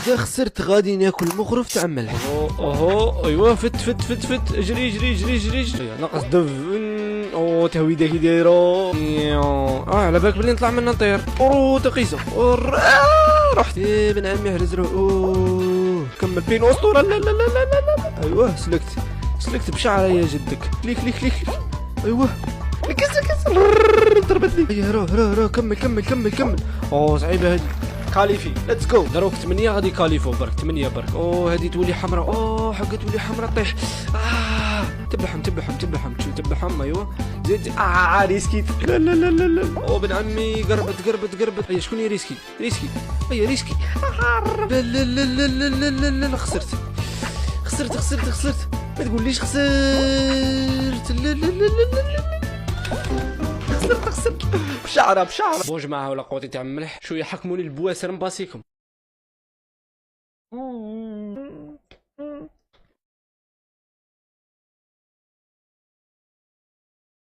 اذا خسرت غادي ناكل مغرف تاع ملح. اهو ايوا فت اجري اجري اجري اجري اجري ناقص دف. او تهويده كي دايره. على بالك بلي نطلع منها نطير. تقيسه رحت. بن عمي احرز روح. كمل بين اسطوره. لا لا لا لا لا. ايوه سلكت بشعره يا جدك. كليك ايوه كسر ضربتني. هيا روح كمل. صعيبه هذه. كاليفي ليتس جو. دروك 8 غادي كاليفو برك 8 برك. هذه تولي حمراء. حقا تولي حمراء طيح. تبلحم ايوه زيد. ريسكيت. لا بن عمي قربت. هيا شكون ريسكي هيا ريسكي. لا خسرت. ما تقوليش خسرت. لا خسرت بشعره. بو جماعه ولا قوتي تاع الملح شويه حكموني البواسر نباسيكم.